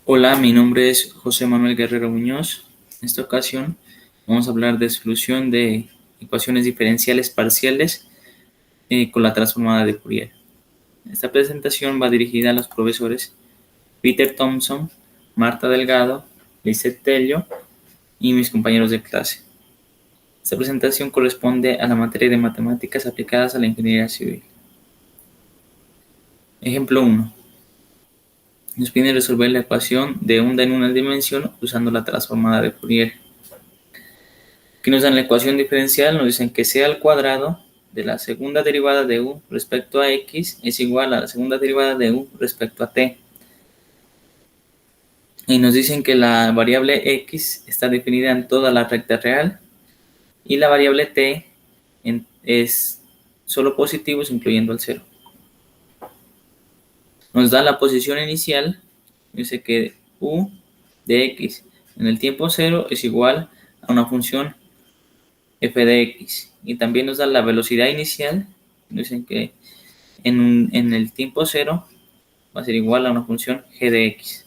Hola, mi nombre es José Manuel Guerrero Muñoz. En esta ocasión vamos a hablar de solución de ecuaciones diferenciales parciales con la transformada de Fourier. Esta presentación va dirigida a los profesores Peter Thompson, Marta Delgado, Lizeth Tello y mis compañeros de clase. Esta presentación corresponde a la materia de matemáticas aplicadas a la ingeniería civil. Ejemplo 1. Nos pide resolver la ecuación de onda en una dimensión usando la transformada de Fourier. Aquí nos dan la ecuación diferencial, nos dicen que c al cuadrado de la segunda derivada de u respecto a x es igual a la segunda derivada de u respecto a t. Y nos dicen que la variable x está definida en toda la recta real y la variable t es solo positivos incluyendo el 0. Nos da la posición inicial, dice que u de x en el tiempo 0 es igual a una función f de x. Y también nos da la velocidad inicial, dicen que en el tiempo 0 va a ser igual a una función g de x.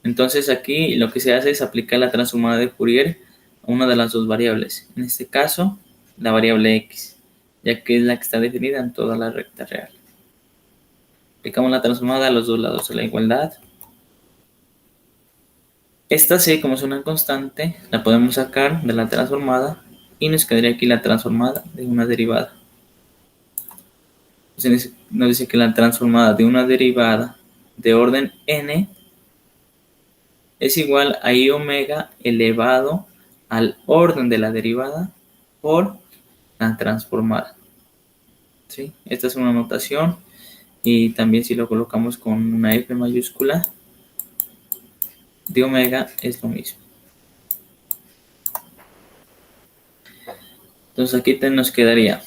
Entonces aquí lo que se hace es aplicar la transformada de Fourier a una de las dos variables. En este caso, la variable x, ya que es la que está definida en toda la recta real. Aplicamos la transformada a los dos lados de la igualdad. Esta c, como es una constante, la podemos sacar de la transformada y nos quedaría aquí la transformada de una derivada. Nos dice que la transformada de una derivada de orden n es igual a i omega elevado al orden de la derivada por la transformada. ¿Sí? Esta es una notación y también si lo colocamos con una f mayúscula de omega es lo mismo. Entonces aquí nos quedaría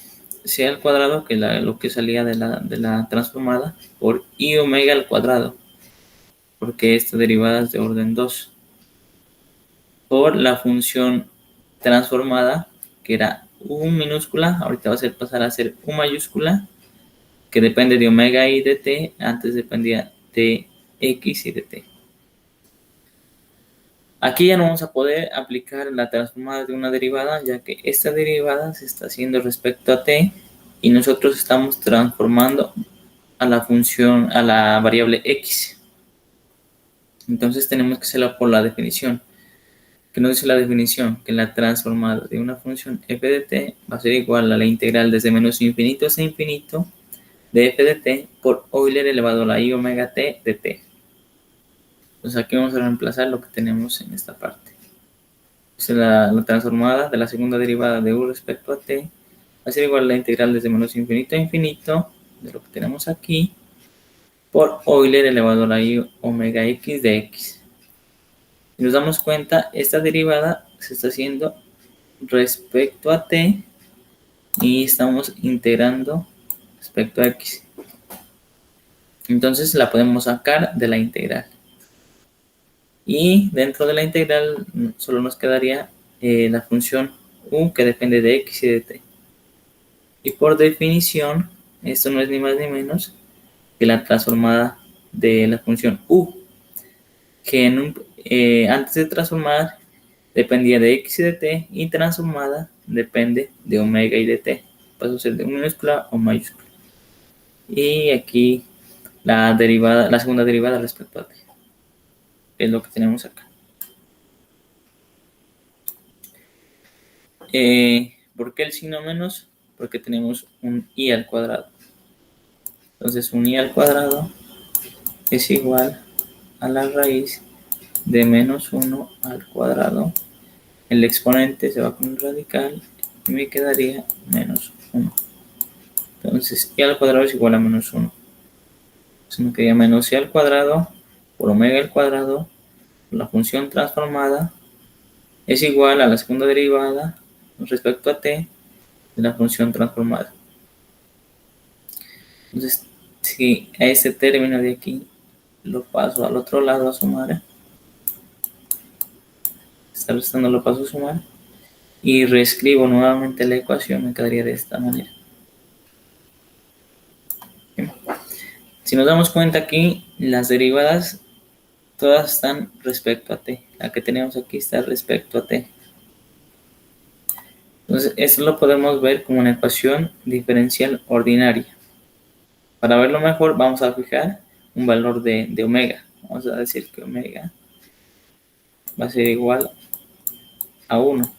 c al cuadrado, que es lo que salía de la transformada, por i omega al cuadrado, porque esta derivada es de orden 2, por la función transformada, que era u minúscula, ahorita va a pasar a ser u mayúscula, que depende de omega y de t, antes dependía de x y de t. Aquí ya no vamos a poder aplicar la transformada de una derivada, ya que esta derivada se está haciendo respecto a t y nosotros estamos transformando a la función, a la variable x. Entonces tenemos que hacerlo por la definición. ¿Qué nos dice la definición? Que la transformada de una función f de t va a ser igual a la integral desde menos infinito hasta infinito de f de t por Euler elevado a la i omega t de t. Entonces aquí vamos a reemplazar lo que tenemos en esta parte. Entonces la transformada de la segunda derivada de u respecto a t va a ser igual a la integral desde menos infinito a infinito de lo que tenemos aquí por Euler elevado a la i omega x de x. Si nos damos cuenta, esta derivada se está haciendo respecto a t y estamos integrando respecto a x. Entonces la podemos sacar de la integral. Y dentro de la integral solo nos quedaría la función u, que depende de x y de t. Y por definición, esto no es ni más ni menos que la transformada de la función u, que antes de transformar dependía de x y de t, y transformada depende de omega y de t. Pasa a ser de minúscula o mayúscula. Y aquí la segunda derivada respecto a t, es lo que tenemos acá. ¿Por qué el signo menos? Porque tenemos un i al cuadrado. Entonces un i al cuadrado es igual a la raíz de menos 1 al cuadrado. El exponente se va con el radical y me quedaría menos 1. Entonces i al cuadrado es igual a menos 1. Entonces me quedaría menos i al cuadrado por omega al cuadrado. La función transformada es igual a la segunda derivada respecto a t de la función transformada. Entonces, si a este término de aquí lo paso al otro lado a sumar, está restando, lo paso a sumar y reescribo nuevamente la ecuación, me quedaría de esta manera. Si nos damos cuenta aquí, las derivadas Todas están respecto a t. La que tenemos aquí está respecto a t. Entonces, esto lo podemos ver como una ecuación diferencial ordinaria. Para verlo mejor, vamos a fijar un valor de omega. Vamos a decir que omega va a ser igual a 1.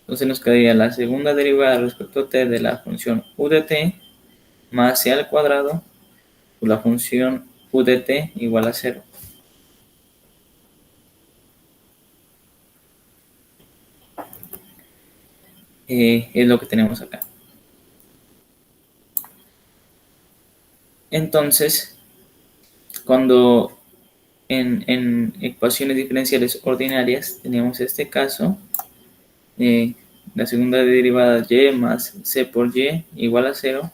Entonces nos quedaría la segunda derivada respecto a t de la función u de t más c al cuadrado por la función u de t igual a 0. Es lo que tenemos acá. Entonces, cuando en ecuaciones diferenciales ordinarias tenemos este caso, la segunda derivada y más c por y igual a 0,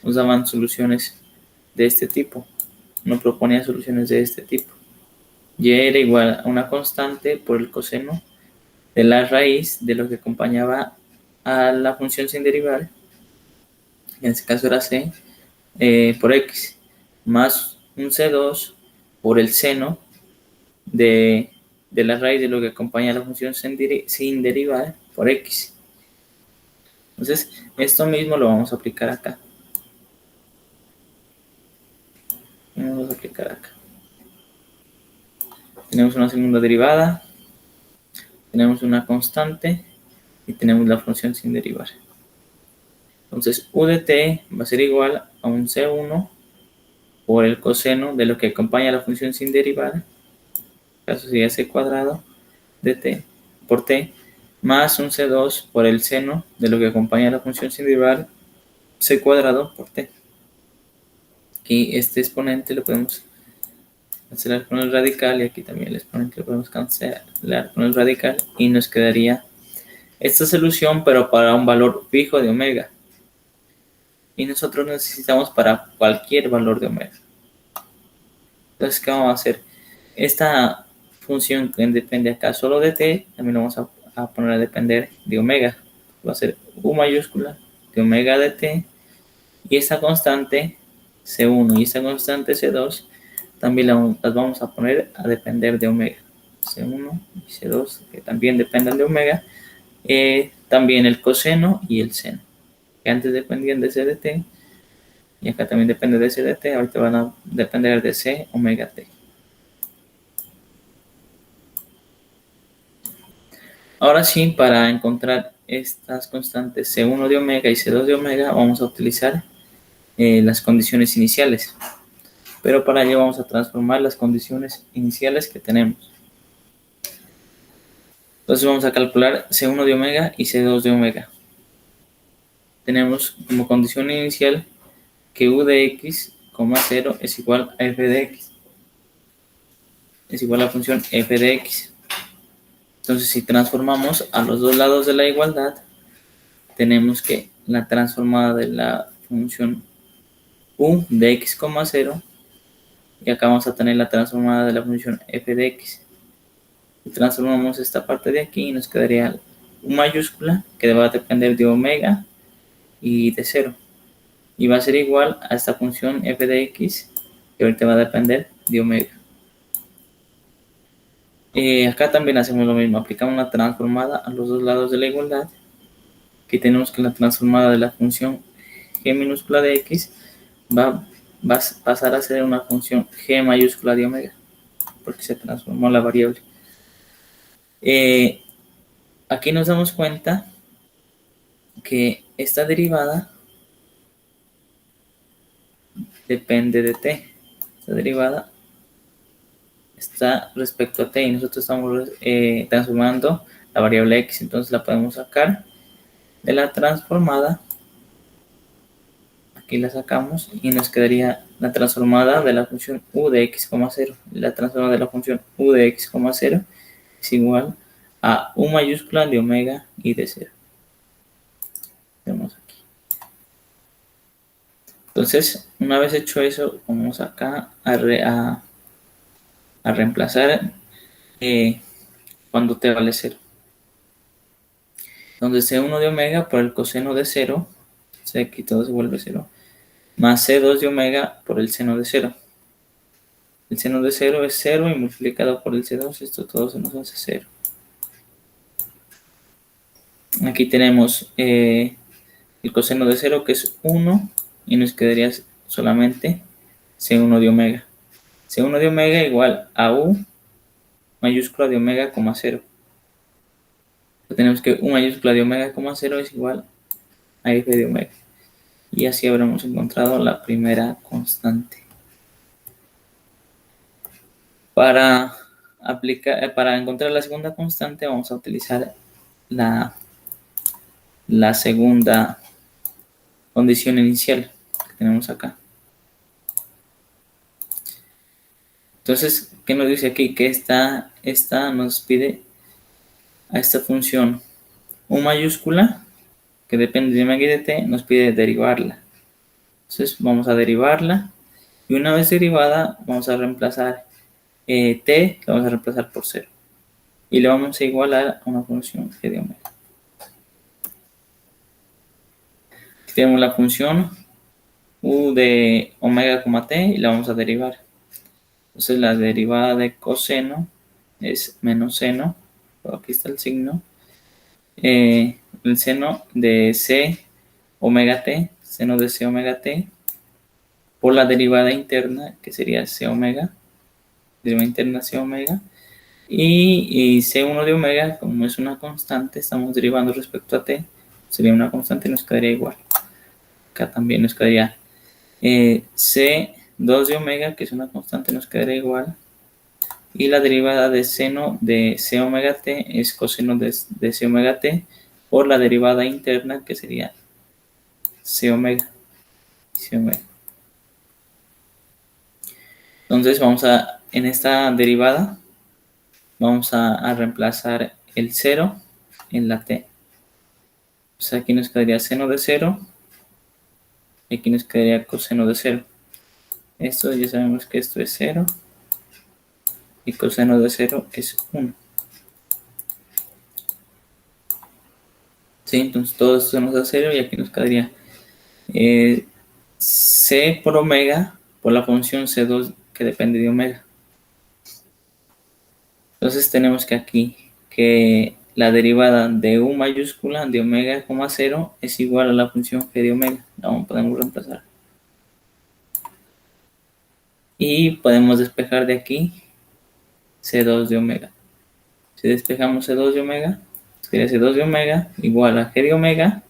nos daban soluciones de este tipo. No proponía soluciones de este tipo. Y era igual a una constante por el coseno de la raíz de lo que acompañaba a la función sin derivar, en este caso era c, por x, más un c2 por el seno de la raíz de lo que acompaña a la función sin derivar por x. Entonces, esto mismo lo vamos a aplicar acá. Vamos a aplicar acá. Tenemos una segunda derivada, tenemos una constante y tenemos la función sin derivar. Entonces, u de t va a ser igual a un c1 por el coseno de lo que acompaña a la función sin derivar, en caso sería c cuadrado de t por t, más un c2 por el seno de lo que acompaña a la función sin derivar, c cuadrado por t. Aquí este exponente lo podemos cancelar con el radical y aquí también el exponente lo podemos cancelar con el radical y nos quedaría esta solución pero para un valor fijo de omega. Y nosotros necesitamos para cualquier valor de omega. Entonces, ¿qué vamos a hacer? Esta función que depende acá solo de t, también lo vamos a poner a depender de omega. Va a ser u mayúscula de omega de t. Y esta constante c1 y esta constante c2 también las vamos a poner a depender de omega. C1 y C2 que también dependen de omega. También el coseno y el seno, que antes dependían de c de t y acá también depende de c de t, ahorita van a depender de c omega t. Ahora sí, para encontrar estas constantes C1 de omega y C2 de omega vamos a utilizar las condiciones iniciales. Pero para ello vamos a transformar las condiciones iniciales que tenemos. Entonces vamos a calcular C1 de omega y C2 de omega. Tenemos como condición inicial que u de x, 0 es igual a f de x. Es igual a la función f de x. Entonces si transformamos a los dos lados de la igualdad, tenemos que la transformada de la función u de x, 0 y acá vamos a tener la transformada de la función f de x. Y transformamos esta parte de aquí y nos quedaría u mayúscula que va a depender de omega y de 0. Y va a ser igual a esta función f de x que ahorita va a depender de omega. Acá también hacemos lo mismo, aplicamos la transformada a los dos lados de la igualdad. Aquí tenemos que la transformada de la función g minúscula de x va a pasar a ser una función g mayúscula de omega, porque se transformó la variable. Aquí nos damos cuenta que esta derivada depende de t. Esta derivada está respecto a t y nosotros estamos transformando la variable x, entonces la podemos sacar de la transformada. Aquí la sacamos y nos quedaría la transformada de la función u de x, 0. La transformada de la función u de x, 0 es igual a u mayúscula de omega y de 0. Vemos aquí. Entonces, una vez hecho eso, vamos acá a reemplazar cuando t vale 0. Entonces, C1 de omega por el coseno de 0, aquí todo se vuelve 0, más C2 de omega por el seno de 0. El seno de 0 es 0 y multiplicado por el C2, esto todo se nos hace 0. Aquí tenemos el coseno de 0 que es 1 y nos quedaría solamente C1 de omega. C1 de omega igual a U mayúscula de omega, 0. Tenemos que U mayúscula de omega, 0 es igual a F de omega. Y así habremos encontrado la primera constante. Para encontrar la segunda constante vamos a utilizar la segunda condición inicial que tenemos acá. Entonces, ¿qué nos dice aquí? Que esta nos pide a esta función U mayúscula, que depende de omega y de t, nos pide derivarla. Entonces vamos a derivarla y una vez derivada vamos a reemplazar t, lo vamos a reemplazar por 0 y le vamos a igualar a una función g de omega. Aquí tenemos la función u de omega, t y la vamos a derivar. Entonces la derivada de coseno es menos seno, aquí está el signo, el seno de c omega t, seno de c omega t, por la derivada interna, que sería c omega, derivada interna c omega, y c1 de omega, como es una constante, estamos derivando respecto a t, sería una constante y nos quedaría igual. Acá también nos quedaría c2 de omega, que es una constante, nos quedaría igual. Y la derivada de seno de c omega t es coseno de c omega t por la derivada interna, que sería c omega. Entonces en esta derivada vamos a reemplazar el 0 en la t. Pues aquí nos quedaría seno de 0 y aquí nos quedaría coseno de 0. Esto ya sabemos que esto es 0 y coseno de 0 es 1. ¿Sí? Entonces todo esto nos da 0 y aquí nos quedaría c por omega por la función c2 que depende de omega. Entonces tenemos que aquí que la derivada de u mayúscula de omega, 0 es igual a la función g de omega. La podemos reemplazar. Y podemos despejar de aquí c2 de omega. Si despejamos c2 de omega, sería c2 de omega igual a g de omega.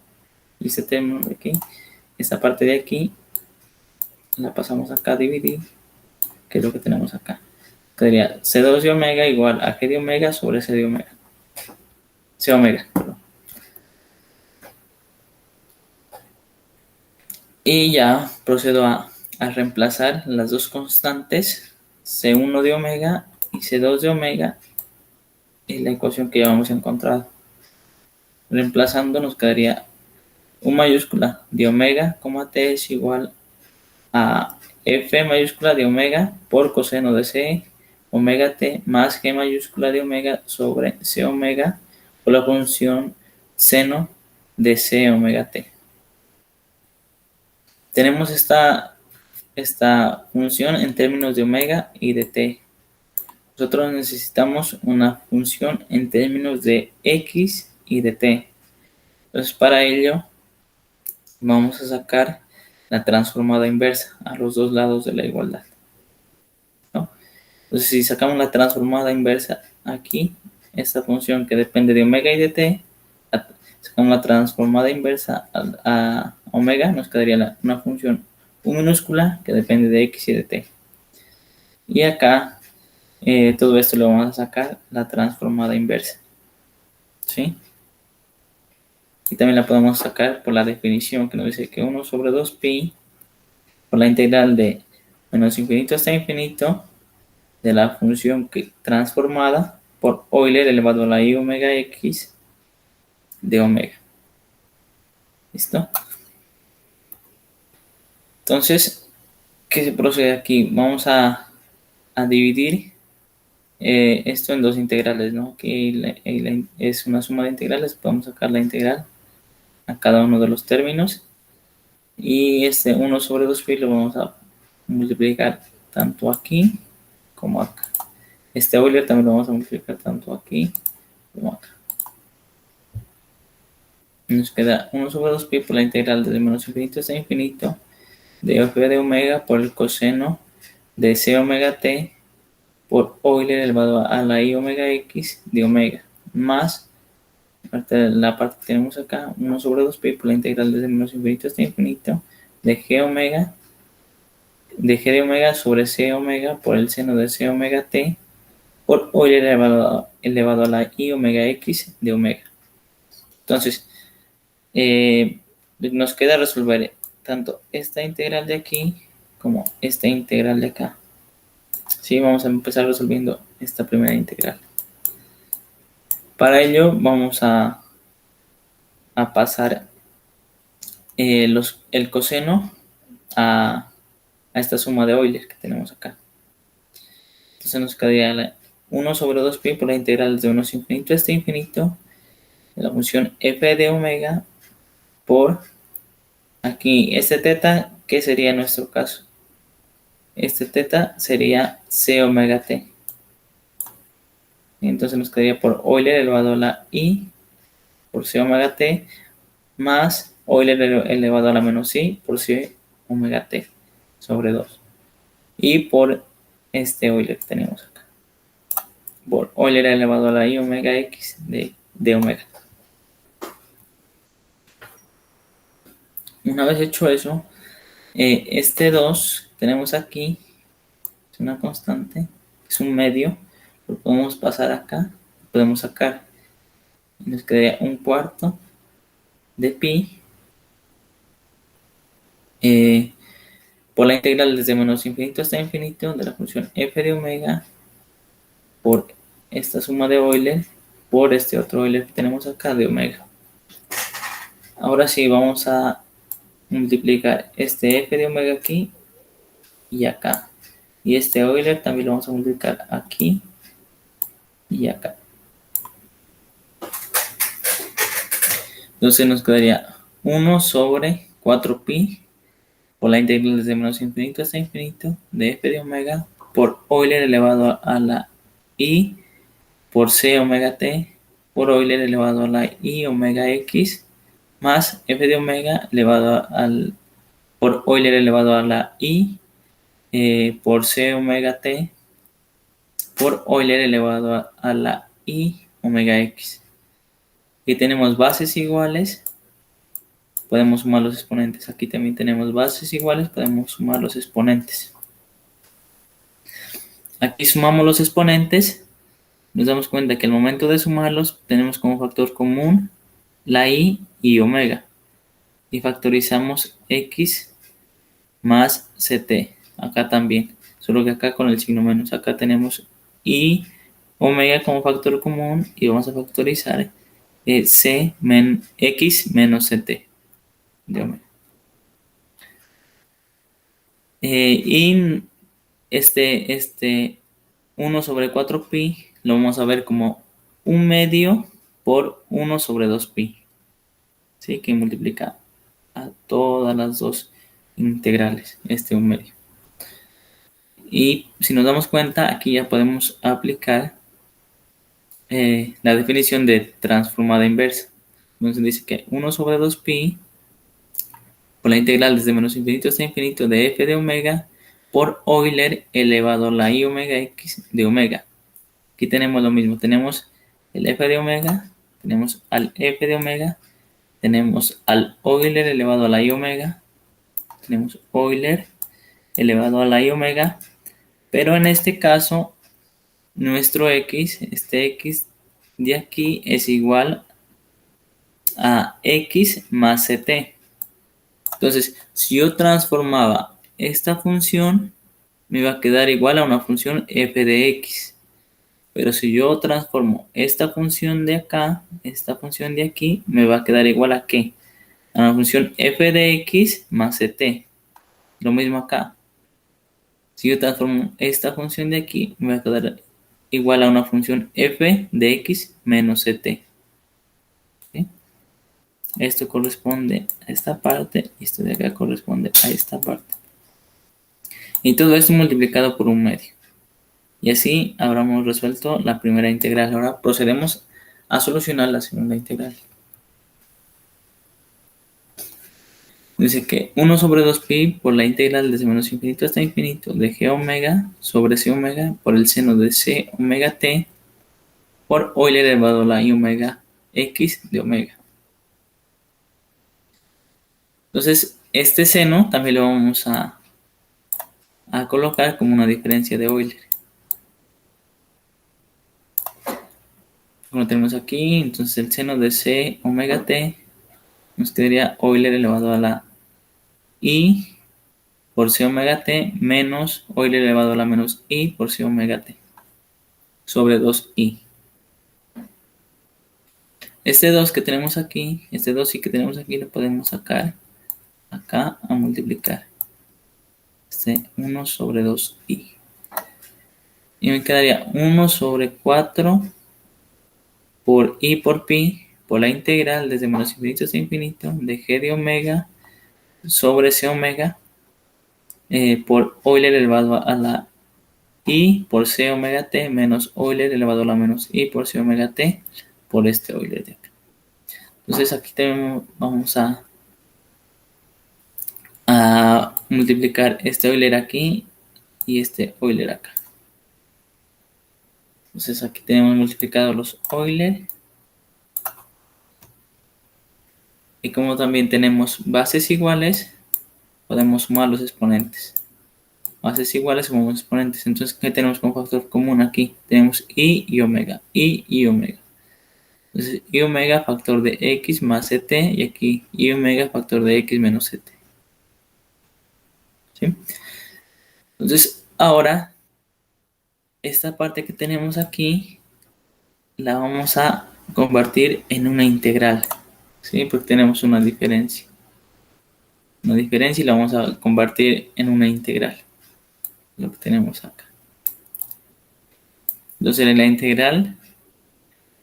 Y este término de aquí, esta parte de aquí, la pasamos acá a dividir, que es lo que tenemos acá. Sería c2 de omega igual a g de omega sobre c de omega. C omega, perdón. Y ya procedo a reemplazar las dos constantes, c1 de omega y c2 de omega, en la ecuación que ya hemos encontrado. Reemplazando nos quedaría u mayúscula de omega, t es igual a f mayúscula de omega por coseno de c omega t más g mayúscula de omega sobre c omega por la función seno de c omega t. Tenemos esta función en términos de omega y de t. Nosotros necesitamos una función en términos de x y de t. Entonces para ello vamos a sacar la transformada inversa a los dos lados de la igualdad, ¿no? Entonces si sacamos la transformada inversa aquí, esta función que depende de omega y de t, sacamos la transformada inversa a omega, nos quedaría una función u minúscula que depende de x y de t. Y acá todo esto lo vamos a sacar la transformada inversa, ¿sí? Y también la podemos sacar por la definición que nos dice que 1 sobre 2pi por la integral de menos infinito hasta infinito de la función transformada por Euler elevado a la i omega x de omega. ¿Listo? Entonces, ¿qué se procede aquí? Vamos a dividir esto en dos integrales, ¿no? Aquí es una suma de integrales, podemos sacar la integral a cada uno de los términos. Y 1 sobre 2pi lo vamos a multiplicar tanto aquí como acá. Este Euler también lo vamos a multiplicar tanto aquí como acá. Nos queda 1 sobre 2pi por la integral desde menos infinito hasta infinito de f de omega por el coseno de c omega t por Euler elevado a la i omega x de omega, más la parte que tenemos acá, 1 sobre 2pi por la integral desde menos infinito hasta infinito de g omega, de g de omega sobre c omega por el seno de c omega t por Euler elevado a la i omega x de omega. Entonces, nos queda resolver tanto esta integral de aquí como esta integral de acá. Sí, vamos a empezar resolviendo esta primera integral. Para ello vamos a pasar el coseno a esta suma de Euler que tenemos acá. Entonces nos quedaría 1 sobre 2pi por la integral desde 1 infinito hasta infinito de la función f de omega por aquí este teta, que sería en nuestro caso. Este teta sería c omega t. Entonces nos quedaría por Euler elevado a la i por c omega t más Euler elevado a la menos i por c omega t sobre 2. Y por este Euler que tenemos acá. Por Euler elevado a la i omega x de omega. Una vez hecho eso, este 2 que tenemos aquí es una constante, es un medio, lo podemos pasar acá, lo podemos sacar. Y nos quedaría 1/4 de pi por la integral desde menos infinito hasta infinito de la función f de omega por esta suma de Euler por este otro Euler que tenemos acá de omega. Ahora sí vamos a multiplicar este f de omega aquí y acá. Y este Euler también lo vamos a multiplicar aquí y acá. Entonces nos quedaría 1 sobre 4pi por la integral desde menos infinito hasta infinito de f de omega por Euler elevado a la i por c omega t por Euler elevado a la i omega x más f de omega elevado por Euler elevado a la i por c omega t por Euler elevado a la i omega x. Aquí tenemos bases iguales, podemos sumar los exponentes. Aquí también tenemos bases iguales, podemos sumar los exponentes. Aquí sumamos los exponentes, nos damos cuenta que al momento de sumarlos tenemos como factor común la i y omega. Y factorizamos x más ct. Acá también, solo que acá con el signo menos. Acá tenemos i omega como factor común y vamos a factorizar x menos ct de omega. Y este 1 sobre 4pi lo vamos a ver como 1 medio por 1 sobre 2pi. ¿Sí? Que multiplica a todas las dos integrales, 1 medio. Y si nos damos cuenta, aquí ya podemos aplicar la definición de transformada inversa. Entonces dice que 1 sobre 2pi por la integral desde menos infinito hasta infinito de f de omega por Euler elevado a la i omega x de omega. Aquí tenemos lo mismo, tenemos el f de omega, tenemos al f de omega, tenemos al Euler elevado a la i omega, tenemos Euler elevado a la i omega, pero en este caso nuestro x, este x de aquí es igual a x más ct. Entonces, si yo transformaba esta función, me va a quedar igual a una función f de x. Pero si yo transformo esta función de acá, esta función de aquí, me va a quedar igual a ¿qué? A una función f de x más ct. Lo mismo acá. Si yo transformo esta función de aquí, me va a quedar igual a una función f de x menos ct. ¿Sí? Esto corresponde a esta parte y esto de acá corresponde a esta parte. Y todo esto multiplicado por 1 medio. Y así habremos resuelto la primera integral. Ahora procedemos a solucionar la segunda integral. Dice que 1 sobre 2pi por la integral desde menos infinito hasta infinito de g omega sobre c omega por el seno de c omega t por Euler elevado a la i omega x de omega. Entonces, este seno también lo vamos a colocar como una diferencia de Euler. Como lo tenemos aquí, entonces el seno de c omega t nos quedaría Euler elevado a la i por c omega t menos Euler elevado a la menos i por c omega t sobre 2i. Este 2 que tenemos aquí, este 2i que tenemos aquí, lo podemos sacar acá a multiplicar. Este 1 sobre 2i. Y me quedaría 1 sobre 4 por i por pi por la integral desde menos infinito hasta infinito de g de omega sobre c omega por Euler elevado a la i por c omega t menos Euler elevado a la menos i por c omega t por este Euler de acá. Entonces aquí tenemos, vamos a multiplicar este Euler aquí y este Euler acá. Entonces aquí tenemos multiplicados los Euler. Y como también tenemos bases iguales, podemos sumar los exponentes. Bases iguales sumamos exponentes. Entonces, ¿qué tenemos como factor común aquí? Tenemos i y omega. I y omega. Entonces, i omega factor de x más ct. Y aquí i omega factor de x menos ct. ¿Sí? Entonces, ahora, esta parte que tenemos aquí, la vamos a convertir en una integral. ¿Sí? Porque tenemos una diferencia. Una diferencia y la vamos a convertir en una integral. Lo que tenemos acá. Entonces la integral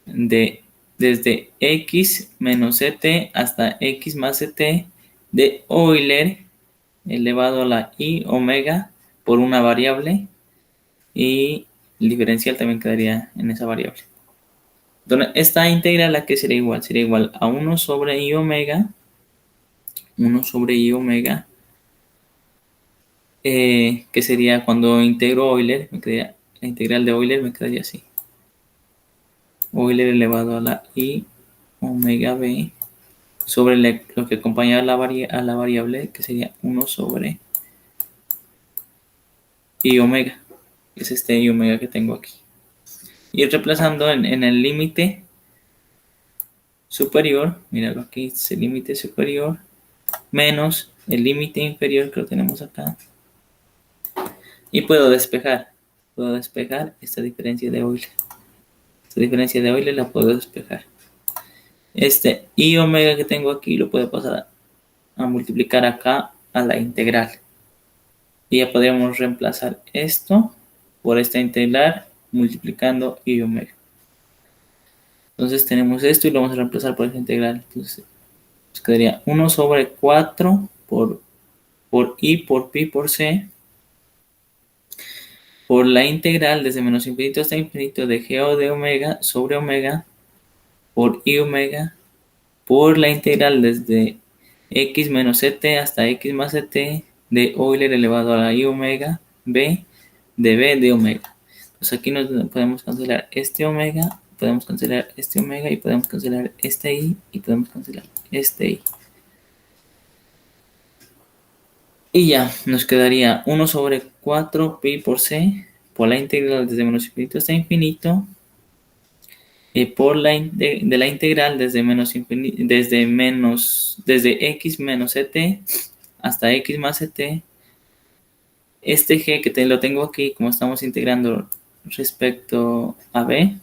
de desde x menos ct hasta x más ct de Euler elevado a la i omega por una variable y el diferencial también quedaría en esa variable. Entonces esta integral a qué sería igual? Sería igual a 1 sobre i omega, 1 sobre i omega, que sería cuando integro Euler, la integral de Euler me quedaría así. Euler elevado a la i omega b sobre lo que acompaña a la variable, que sería 1 sobre i omega. Es este i omega que tengo aquí. Y reemplazando en el límite superior, míralo aquí, es el límite superior menos el límite inferior que lo tenemos acá. Y puedo despejar esta diferencia de Euler. Esta diferencia de Euler la puedo despejar. Este i omega que tengo aquí lo puedo pasar a multiplicar acá a la integral. Y ya podríamos reemplazar esto por esta integral multiplicando i omega. Entonces tenemos esto y lo vamos a reemplazar por esta integral. Entonces nos quedaría 1 sobre 4 por i por pi por c por la integral desde menos infinito hasta infinito de g de omega sobre omega por i omega por la integral desde x menos ct hasta x más ct de Euler elevado a la i omega b de b de omega. Entonces aquí nos podemos cancelar este omega, podemos cancelar este omega y podemos cancelar este i y podemos cancelar este i. Y ya, nos quedaría 1 sobre 4 pi por c por la integral desde menos infinito hasta infinito por de la integral desde menos infinito, desde x menos ct hasta x más ct. Este g que lo tengo aquí, como estamos integrando respecto a b,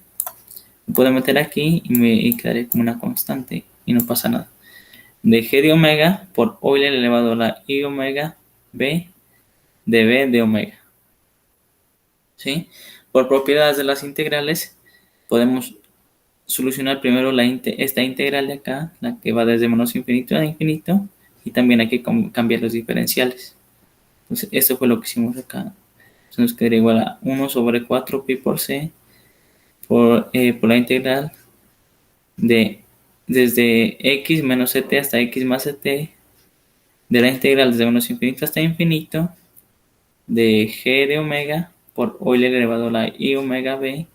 lo puedo meter aquí y quedaré como una constante y no pasa nada. De g de omega por Euler elevado a la i omega b de b de omega. ¿Sí? Por propiedades de las integrales podemos solucionar primero esta integral de acá, la que va desde menos infinito a infinito, y también hay que cambiar los diferenciales. Entonces, esto fue lo que hicimos acá Entonces nos quedaría igual a 1 sobre 4 pi por c por la integral de desde x menos ct hasta x más ct de la integral desde menos infinito hasta infinito de g de omega por Euler elevado a la i omega b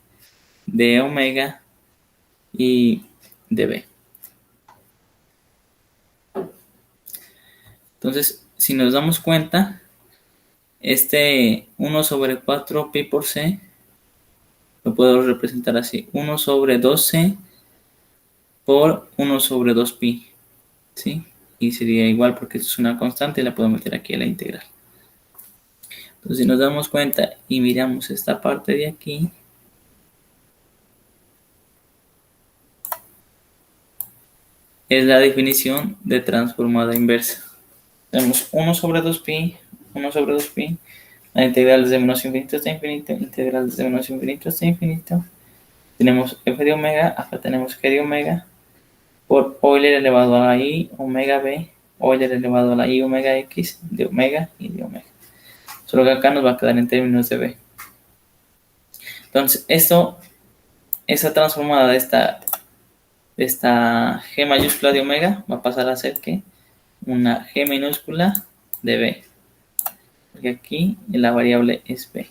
de omega y de b. Entonces, si nos damos cuenta, este 1 sobre 4 pi por c lo puedo representar así: 1 sobre 2c por 1 sobre 2 pi, ¿sí? Y sería igual porque esto es una constante y la puedo meter aquí a la integral. Entonces, si nos damos cuenta y miramos esta parte de aquí, es la definición de transformada inversa. Tenemos 1 sobre 2pi, 1 sobre 2pi, la integral desde menos infinito hasta infinito, integral desde menos infinito hasta infinito. Tenemos f de omega, acá tenemos g de omega, por Euler elevado a la i omega b, Euler elevado a la i omega x, de omega y de omega. Solo que acá nos va a quedar en términos de b. Entonces, esa transformada de esta g mayúscula de omega va a pasar a ser que una g minúscula de b, porque aquí la variable es b.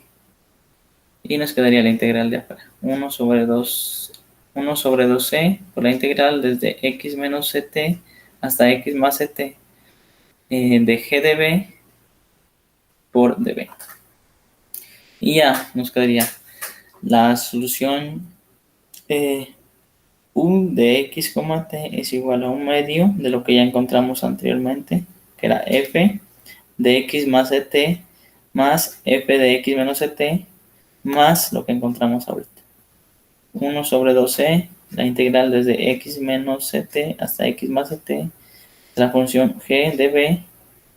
Y nos quedaría la integral de afuera, 1 sobre 2c por la integral desde x menos ct hasta x más ct de g de b por db. Y ya nos quedaría la solución u de x, t es igual a un medio de lo que ya encontramos anteriormente, que era f de x más ct más f de x menos ct más lo que encontramos ahorita. 1 sobre 2c, la integral desde x menos ct hasta x más ct, de la función g de b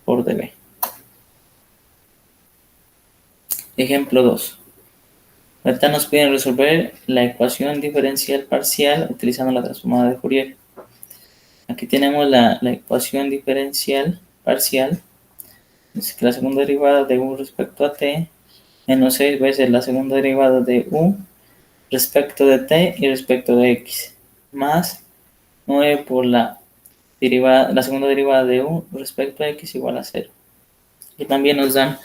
por db. Ejemplo 2. Ahorita nos piden resolver la ecuación diferencial parcial utilizando la transformada de Fourier. Aquí tenemos la ecuación diferencial parcial, es que la segunda derivada de u respecto a t menos 6 veces la segunda derivada de u respecto de t y respecto de x, más 9 por la segunda derivada de u respecto a x igual a 0. Y también nos dan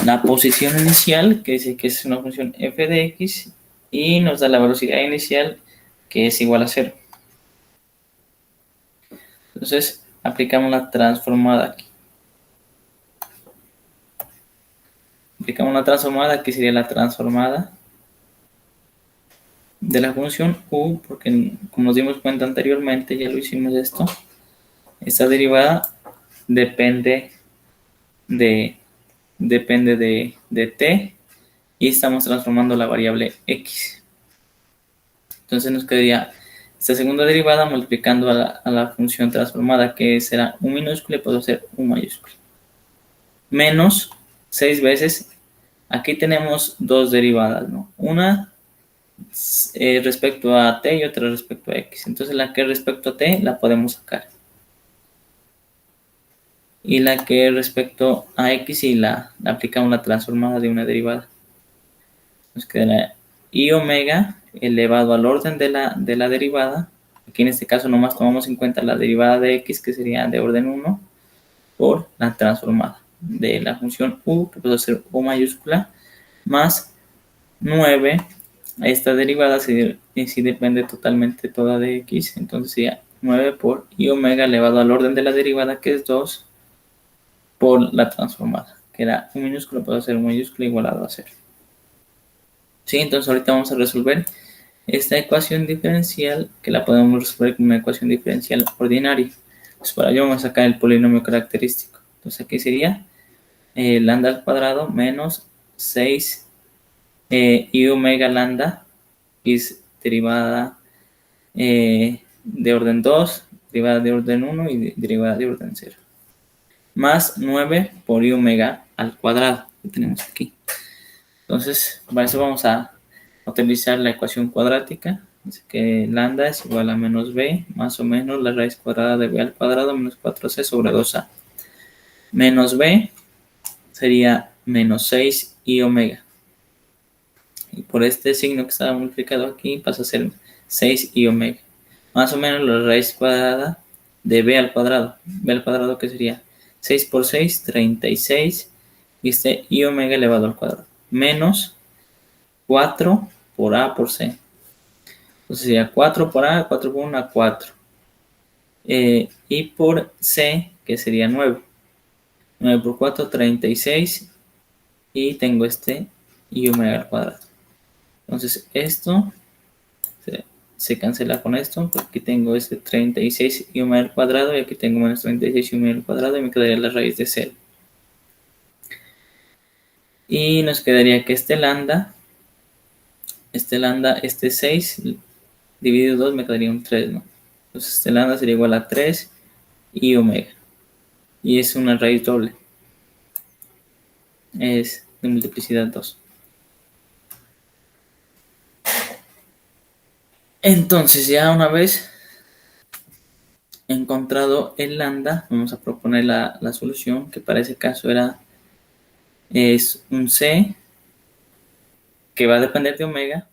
la posición inicial, que dice que es una función f de x, y nos da la velocidad inicial, que es igual a 0. Entonces, aplicamos la transformada aquí. Aplicamos una transformada, que sería la transformada de la función u, porque como nos dimos cuenta anteriormente, ya lo hicimos esto, esta derivada depende de t y estamos transformando la variable x. Entonces nos quedaría esta segunda derivada multiplicando a la función transformada, que será u minúscula y puedo hacer u mayúscula, menos 6 veces. Aquí tenemos dos derivadas, ¿no? Una respecto a t y otra respecto a x. Entonces la que respecto a t la podemos sacar. Y la que respecto a x y la aplicamos la transformada de una derivada. Nos quedará i omega elevado al orden de la derivada. Aquí en este caso nomás tomamos en cuenta la derivada de x, que sería de orden 1, por la transformada de la función u, que puede ser u mayúscula, más 9. Esta derivada sí depende totalmente toda de x, entonces sería 9 por i omega elevado al orden de la derivada, que es 2, por la transformada, que era u minúscula puede ser u mayúscula igualado a 0. ¿Sí? Entonces ahorita vamos a resolver esta ecuación diferencial, que la podemos resolver como una ecuación diferencial ordinaria. Entonces para ello vamos a sacar el polinomio característico. Entonces aquí sería lambda al cuadrado menos 6 i omega lambda, es derivada de orden 2, derivada de orden 1 y derivada de orden 0. Más 9 por i omega al cuadrado, que tenemos aquí. Entonces, para eso vamos a utilizar la ecuación cuadrática. Dice que lambda es igual a menos b, más o menos la raíz cuadrada de b al cuadrado menos 4c sobre 2a. Menos b sería menos 6 y omega. Y por este signo que estaba multiplicado aquí pasa a ser 6 y omega. Más o menos la raíz cuadrada de b al cuadrado. B al cuadrado que sería 6 por 6, 36. Y este y omega elevado al cuadrado. Menos 4 por a por c. Entonces sería 4 por a, 4 por 1, 4. Y por c, que sería 9. 9 por 4, 36. Y tengo este y omega al cuadrado. Entonces esto se cancela con esto, porque aquí tengo este 36 y omega al cuadrado, y aquí tengo menos 36 y omega al cuadrado, y me quedaría la raíz de 0. Y nos quedaría que este lambda, este 6 dividido 2 me quedaría un 3, ¿no? Entonces este lambda sería igual a 3 y omega. Y es una raíz doble. Es de multiplicidad 2. Entonces ya una vez encontrado el lambda, vamos a proponer la solución, que para ese caso es un c que va a depender de omega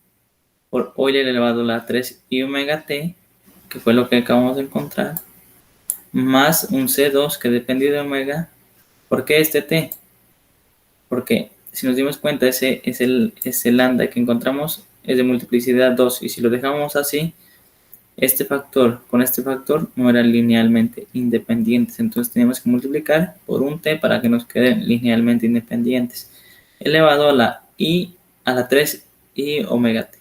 por Euler elevado a la 3 y omega t, que fue lo que acabamos de encontrar, más un C2 que depende de omega. ¿Por qué este t? Porque si nos dimos cuenta, ese lambda que encontramos es de multiplicidad 2, y si lo dejamos así, este factor con este factor no eran linealmente independientes. Entonces tenemos que multiplicar por un t para que nos queden linealmente independientes, elevado a la 3 y omega t.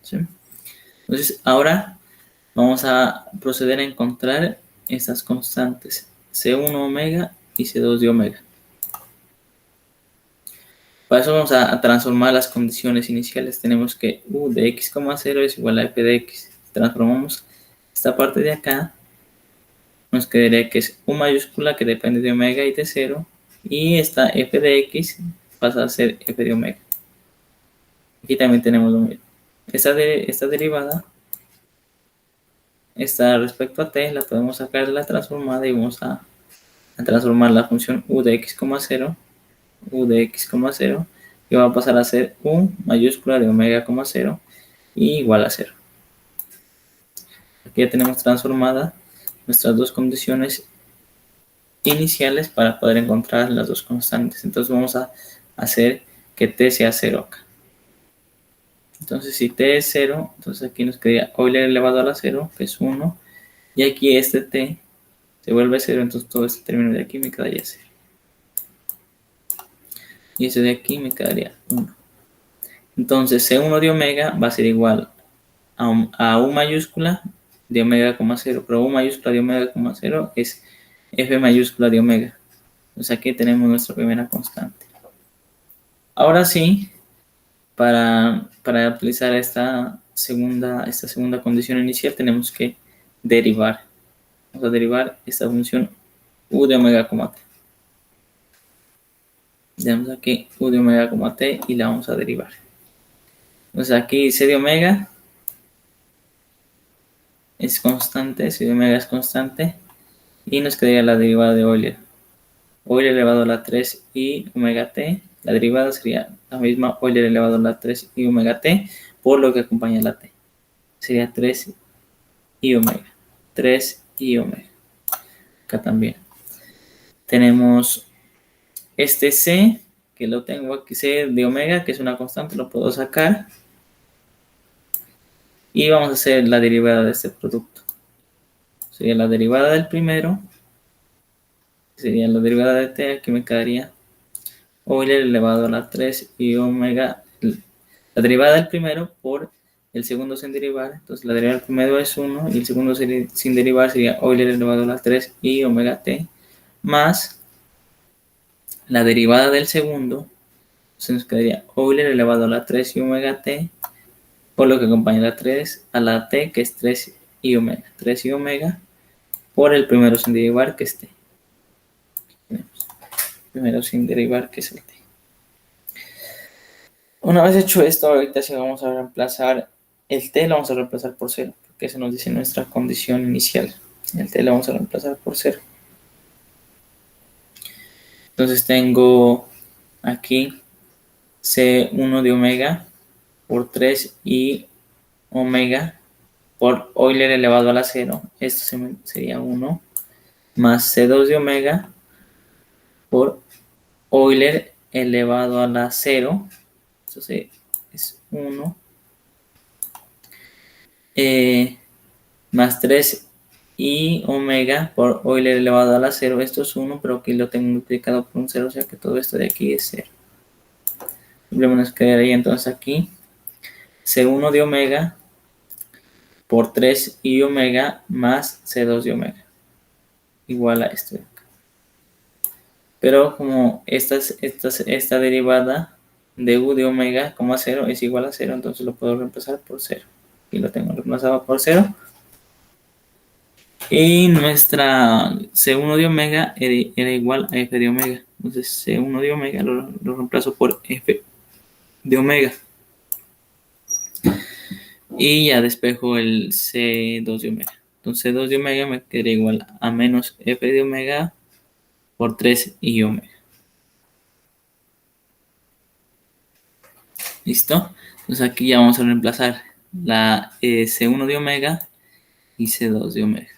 ¿Sí? Entonces ahora vamos a proceder a encontrar estas constantes C1 omega y C2 de omega. Para eso vamos a transformar las condiciones iniciales. Tenemos que u de x,0 es igual a f de x. Transformamos esta parte de acá, nos quedaría que es u mayúscula, que depende de omega y de 0, y esta f de x pasa a ser f de omega. Aquí también tenemos lo mismo. Esta derivada, esta respecto a t, la podemos sacar de la transformada y vamos a transformar la función u de x,0, que va a pasar a ser u mayúscula de omega, 0 y igual a 0. Aquí ya tenemos transformadas nuestras dos condiciones iniciales para poder encontrar las dos constantes. Entonces vamos a hacer que t sea 0 acá. Entonces si t es 0, entonces aquí nos quedaría Euler elevado a la 0, que es 1, y aquí este t se vuelve 0, entonces todo este término de aquí me quedaría 0. Y este de aquí me quedaría 1. Entonces C1 de omega va a ser igual a u mayúscula de omega, 0, pero u mayúscula de omega, 0 es f mayúscula de omega. Entonces aquí tenemos nuestra primera constante. Ahora sí, para utilizar esta segunda condición inicial, tenemos que derivar. Vamos a derivar esta función u de omega, t. Tenemos aquí u de omega, t, y la vamos a derivar. Entonces aquí c de omega es constante, c de omega es constante, y nos quedaría la derivada de Euler. Euler elevado a la 3 y omega t. La derivada sería la misma, Euler elevado a la 3 y omega t, por lo que acompaña la t. Sería 3 y omega. 3 y omega. Acá también. Tenemos este c, que lo tengo aquí, c de omega, que es una constante, lo puedo sacar. Y vamos a hacer la derivada de este producto. Sería la derivada del primero. Sería la derivada de t, aquí me quedaría Euler elevado a la 3 y omega. La derivada del primero por el segundo sin derivar. Entonces la derivada del primero es 1 y el segundo sin derivar sería Euler elevado a la 3 y omega t, más la derivada del segundo. Entonces nos quedaría Euler elevado a la 3 y omega t, por lo que acompaña la 3 a la t, que es 3 y omega. 3 y omega por el primero sin derivar, que es t. Primero sin derivar, que es el t. Una vez hecho esto, ahorita sí vamos a reemplazar el t, lo vamos a reemplazar por 0, porque eso nos dice nuestra condición inicial. El t lo vamos a reemplazar por 0. Entonces tengo aquí C1 de omega por 3i omega por Euler elevado a la 0. Esto sería 1 más C2 de omega por Euler elevado a la 0. Entonces es 1 más 3i omega por Euler elevado a la 0. Esto es 1, pero aquí lo tengo multiplicado por un 0, o sea que todo esto de aquí es 0. Simplemente nos quedaría entonces aquí C1 de omega por 3i omega más C2 de omega igual a esto de acá. Pero como esta derivada de u de omega como a 0 es igual a 0, entonces lo puedo reemplazar por 0. Y lo tengo reemplazado por 0. Y nuestra C1 de omega era igual a f de omega. Entonces C1 de omega lo reemplazo por f de omega. Y ya despejo el C2 de omega. Entonces C2 de omega me quedaría igual a menos f de omega por 3i omega. ¿Listo? Entonces aquí ya vamos a reemplazar la C1 de omega y C2 de omega.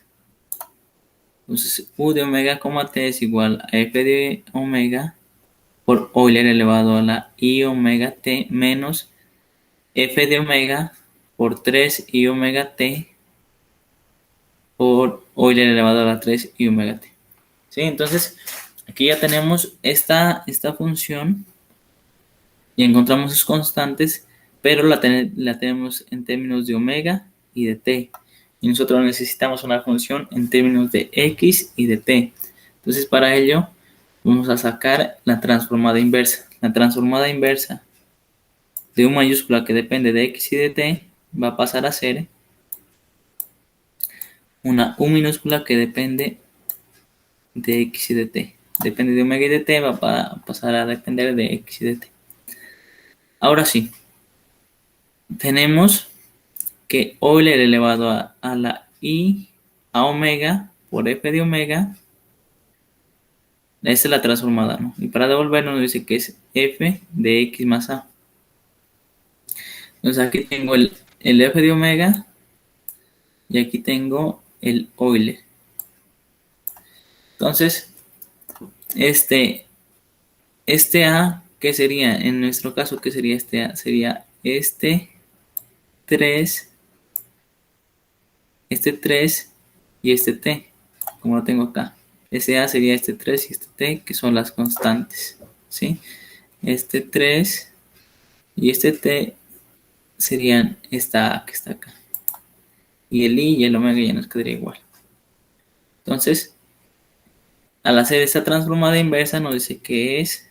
Entonces U de omega, t es igual a F de omega por Euler elevado a la I omega t menos F de omega por 3 I omega t por Euler elevado a la 3 I omega t. ¿Sí? Entonces aquí ya tenemos esta función y encontramos sus constantes, pero la tenemos en términos de omega y de t. Y nosotros necesitamos una función en términos de x y de t. Entonces para ello vamos a sacar la transformada inversa. La transformada inversa de U mayúscula que depende de x y de t va a pasar a ser una U minúscula que depende de x y de t. Depende de omega y de t, va a pasar a depender de x y de t. Ahora sí, tenemos que Euler elevado a la I a omega por f de omega, esta es la transformada, ¿no? Y para devolvernos nos dice que es f de x más a. Entonces aquí tengo el f de omega y aquí tengo el Euler. Entonces, este a, ¿qué sería? En nuestro caso, ¿qué sería este a? Sería este 3 y este t, como lo tengo acá. Este a sería este 3 y este t, que son las constantes, ¿sí? Este 3 y este t serían esta a que está acá. Y el i y el omega ya nos quedaría igual. Entonces, al hacer esta transformada inversa nos dice que es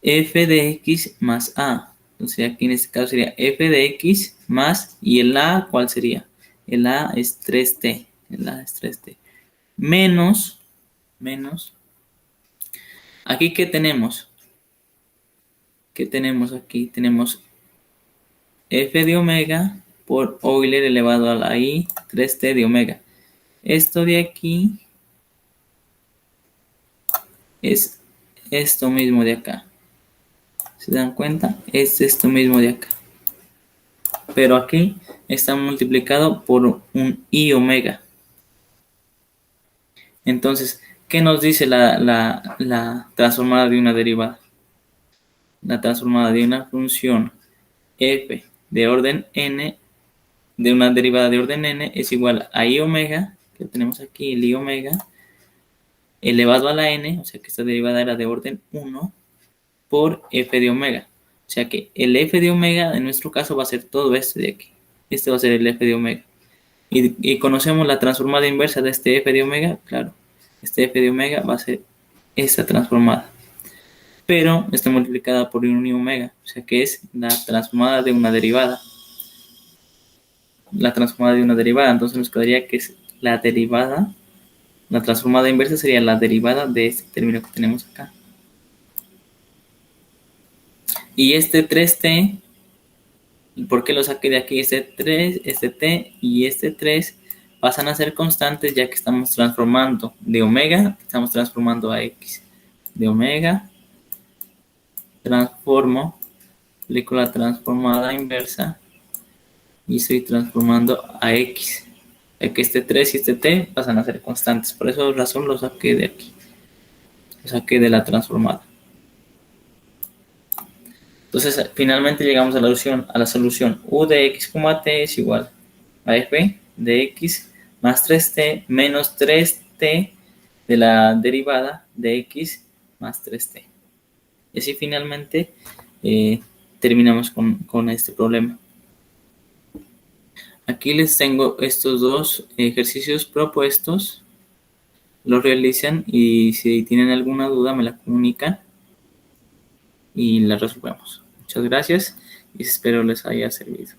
f de x más a. Entonces aquí en este caso sería f de x más, y el a, ¿cuál sería? El a es 3t. El a es 3t. Menos, aquí ¿qué tenemos? ¿Qué tenemos aquí? Tenemos f de omega por Euler elevado a la i 3t de omega. Esto de aquí es esto mismo de acá. ¿Se dan cuenta? Es esto mismo de acá. Pero aquí está multiplicado por un i omega. Entonces, ¿qué nos dice la transformada de una derivada? La transformada de una función f de orden n, de una derivada de orden n, es igual a i omega, que tenemos aquí el i omega, elevado a la n, o sea que esta derivada era de orden 1, por f de omega. O sea que el f de omega en nuestro caso va a ser todo esto de aquí. Este va a ser el f de omega. Y conocemos la transformada inversa de este f de omega, claro. Este f de omega va a ser esta transformada. Pero está multiplicada por un i omega. O sea que es la transformada de una derivada. La transformada de una derivada. Entonces nos quedaría que es la derivada. La transformada inversa sería la derivada de este término que tenemos acá. Y este 3t, ¿por qué lo saqué de aquí? Este 3, este t y este 3 pasan a ser constantes ya que estamos transformando de omega, estamos transformando a x. De omega transformo, aplico la transformada inversa y estoy transformando a x. Ya que este 3 y este t pasan a ser constantes. Por esa razón lo saqué de aquí. Lo saqué de la transformada. Entonces, finalmente llegamos a la solución u de x, t es igual a f de x más 3t menos 3t de la derivada de x más 3t. Y así finalmente terminamos con este problema. Aquí les tengo estos dos ejercicios propuestos. Los realizan y si tienen alguna duda me la comunican y la resolvemos. Muchas gracias y espero les haya servido.